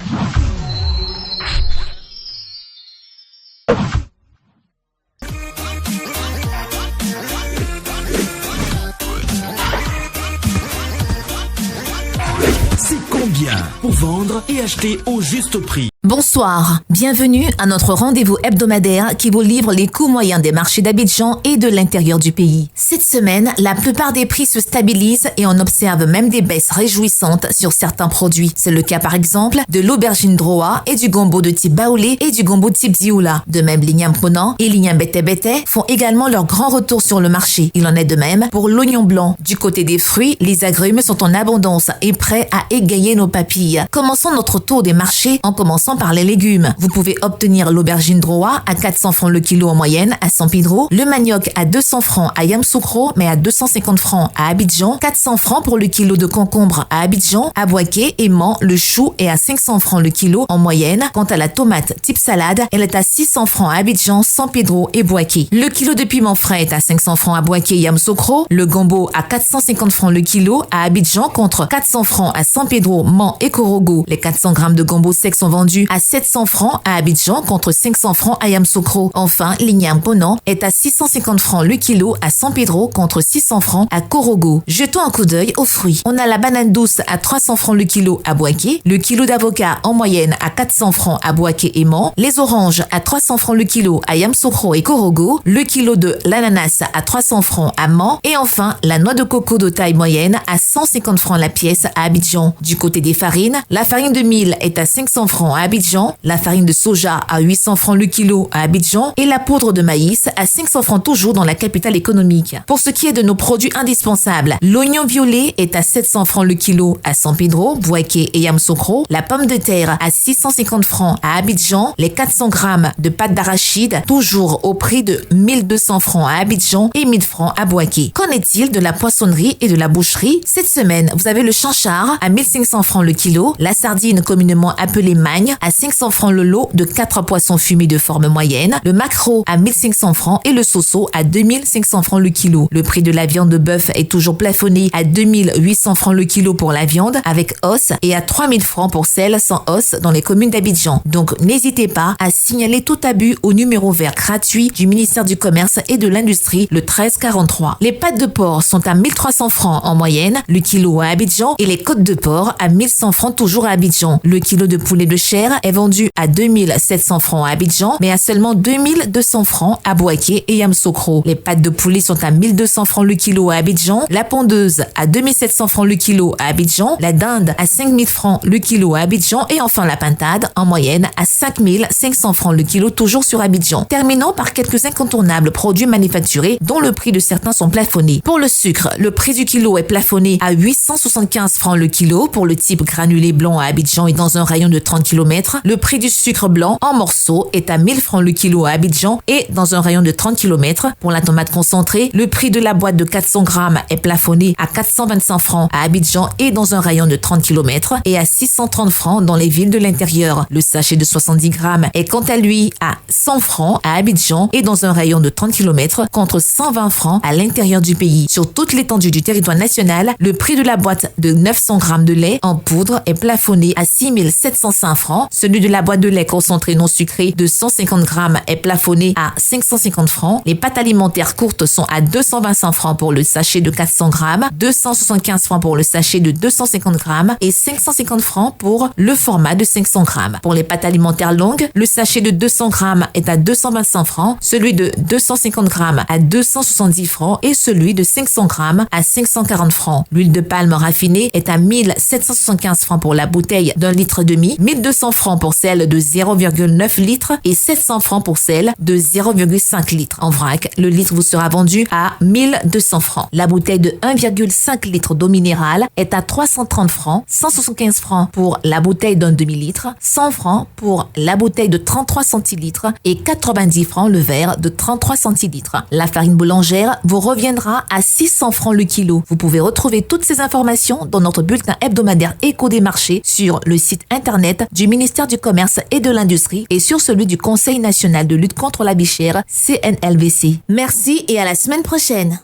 C'est combien pour vendre et acheter au juste prix? Bonsoir, bienvenue à notre rendez-vous hebdomadaire qui vous livre les coûts moyens des marchés d'Abidjan et de l'intérieur du pays. Cette semaine, la plupart des prix se stabilisent et on observe même des baisses réjouissantes sur certains produits. C'est le cas par exemple de l'aubergine droa et du gombo de type baoulé et du gombo type dioula. De même, l'igname ponant et l'igname bété font également leur grand retour sur le marché. Il en est de même pour l'oignon blanc. Du côté des fruits, les agrumes sont en abondance et prêts à égayer nos papilles. Commençons notre tour des marchés en commençant par les légumes. Vous pouvez obtenir l'aubergine droa à 400 francs le kilo en moyenne à San Pedro, le manioc à 200 francs à Yamoussoukro, mais à 250 francs à Abidjan, 400 francs pour le kilo de concombre à Abidjan, à Boaké et Mans, le chou est à 500 francs le kilo en moyenne. Quant à la tomate type salade, elle est à 600 francs à Abidjan, San Pedro et Boaké. Le kilo de piment frais est à 500 francs à Boaké et Yamoussoukro, le gombo à 450 francs le kilo à Abidjan contre 400 francs à San Pedro, Mans et Korogo. Les 400 grammes de gombo sec sont vendus à 700 francs à Abidjan contre 500 francs à Yamoussoukro. Enfin, l'igname ponant est à 650 francs le kilo à San Pedro contre 600 francs à Korogo. Jetons un coup d'œil aux fruits. On a la banane douce à 300 francs le kilo à Boaké, le kilo d'avocat en moyenne à 400 francs à Boaké et Mans, les oranges à 300 francs le kilo à Yamoussoukro et Korogo, le kilo de l'ananas à 300 francs à Mans et enfin la noix de coco de taille moyenne à 150 francs la pièce à Abidjan. Du côté des farines, la farine de mil est à 500 francs à Abidjan, la farine de soja à 800 francs le kilo à Abidjan et la poudre de maïs à 500 francs toujours dans la capitale économique. Pour ce qui est de nos produits indispensables, l'oignon violet est à 700 francs le kilo à San Pedro, Boaké et Yamoussoukro, la pomme de terre à 650 francs à Abidjan, les 400 grammes de pâte d'arachide toujours au prix de 1200 francs à Abidjan et 1000 francs à Boaké. Qu'en est-il de la poissonnerie et de la boucherie? Cette semaine, vous avez le chanchard à 1500 francs le kilo, la sardine communément appelée magne à 500 francs le lot de 4 poissons fumés de forme moyenne, le maquereau à 1500 francs et le soso à 2500 francs le kilo. Le prix de la viande de bœuf est toujours plafonné à 2800 francs le kilo pour la viande avec os et à 3000 francs pour celle sans os dans les communes d'Abidjan. Donc n'hésitez pas à signaler tout abus au numéro vert gratuit du ministère du Commerce et de l'Industrie, le 1343. Les pâtes de porc sont à 1300 francs en moyenne, le kilo à Abidjan et les côtes de porc à 1100 francs toujours à Abidjan. Le kilo de poulet de chair est vendu à 2700 francs à Abidjan, mais à seulement 2200 francs à Boaké et Yamoussoukro. Les pâtes de poulet sont à 1200 francs le kilo à Abidjan, la pondeuse à 2700 francs le kilo à Abidjan, la dinde à 5000 francs le kilo à Abidjan et enfin la pintade en moyenne à 5500 francs le kilo toujours sur Abidjan. Terminons par quelques incontournables produits manufacturés dont le prix de certains sont plafonnés. Pour le sucre, le prix du kilo est plafonné à 875 francs le kilo pour le type granulé blanc à Abidjan et dans un rayon de 30 km. Le prix du sucre blanc en morceaux est à 1000 francs le kilo à Abidjan et dans un rayon de 30 km. Pour la tomate concentrée, le prix de la boîte de 400 grammes est plafonné à 425 francs à Abidjan et dans un rayon de 30 km et à 630 francs dans les villes de l'intérieur. Le sachet de 70 grammes est quant à lui à 100 francs à Abidjan et dans un rayon de 30 km contre 120 francs à l'intérieur du pays. Sur toute l'étendue du territoire national, le prix de la boîte de 900 grammes de lait en poudre est plafonné à 6705 francs. Celui de la boîte de lait concentré non sucré de 150 grammes est plafonné à 550 francs. Les pâtes alimentaires courtes sont à 225 francs pour le sachet de 400 grammes, 275 francs pour le sachet de 250 grammes et 550 francs pour le format de 500 grammes. Pour les pâtes alimentaires longues, le sachet de 200 grammes est à 225 francs, celui de 250 grammes à 270 francs et celui de 500 grammes à 540 francs. L'huile de palme raffinée est à 1775 francs pour la bouteille d'1,5 litre, 1200 francs pour celle de 0,9 litres et 700 francs pour celle de 0,5 litres. En vrac, le litre vous sera vendu à 1200 francs. La bouteille de 1,5 litre d'eau minérale est à 330 francs, 175 francs pour la bouteille d'un demi-litre, 100 francs pour la bouteille de 33 centilitres et 90 francs le verre de 33 centilitres. La farine boulangère vous reviendra à 600 francs le kilo. Vous pouvez retrouver toutes ces informations dans notre bulletin hebdomadaire Écho des marchés sur le site internet du ministère du Commerce et de l'Industrie et sur celui du Conseil national de lutte contre la vie chère, CNLVC. Merci et à la semaine prochaine.